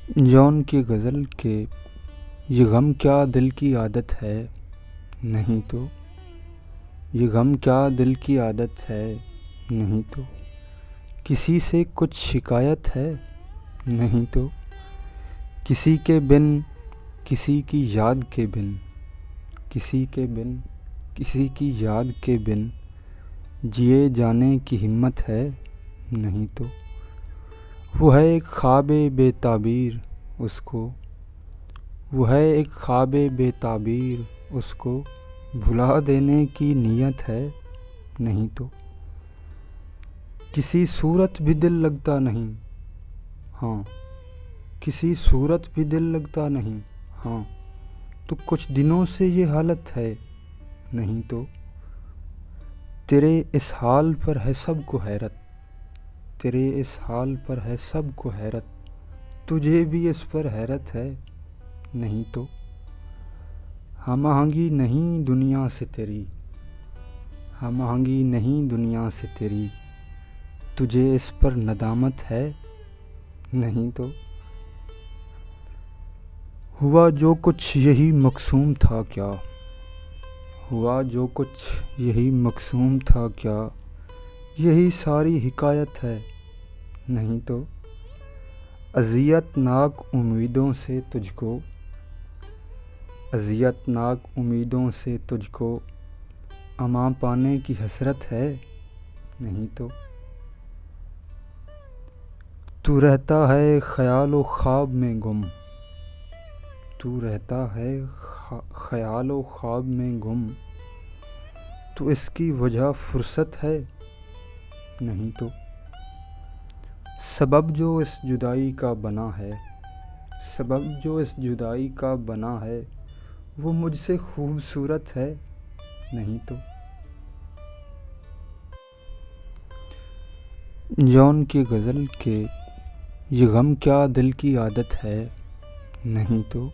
جون کی غزل کے یہ غم کیا دل کی عادت ہے، نہیں تو یہ غم کیا دل کی عادت ہے، نہیں تو کسی سے کچھ شکایت ہے، نہیں تو کسی کے بن کسی کی یاد کے بن کسی کے بن کسی کی یاد کے بن جیے جانے کی ہمت ہے، نہیں تو وہ ہے ایک خواب بے تعبیر اس کو وہ ہے ایک خواب بے تعبیر اس کو بھلا دینے کی نیت ہے، نہیں تو کسی صورت بھی دل لگتا نہیں، ہاں کسی صورت بھی دل لگتا نہیں، ہاں تو کچھ دنوں سے یہ حالت ہے، نہیں تو تیرے اس حال پر ہے سب کو حیرت، تیرے اس حال پر ہے سب کو حیرت، تجھے بھی اس پر حیرت ہے، نہیں تو ہم آہنگی نہیں دنیا سے تیری، ہم آہنگی نہیں دنیا سے تیری، تجھے اس پر ندامت ہے، نہیں تو ہوا جو کچھ یہی مقسوم تھا کیا، ہوا جو کچھ یہی مقسوم تھا کیا، یہی ساری حکایت ہے، نہیں تو اذیت ناک امیدوں سے تجھ کو اذیت ناک امیدوں سے تجھ کو امان پانے کی حسرت ہے، نہیں تو رہتا ہے خیال و خواب میں گم، تو رہتا ہے خیال و خواب میں گم، تو اس کی وجہ فرصت ہے، نہیں تو سبب جو اس جدائی کا بنا ہے، سبب جو اس جدائی کا بنا ہے، وہ مجھ سے خوبصورت ہے، نہیں تو جون کی غزل کے یہ غم کیا دل کی عادت ہے، نہیں تو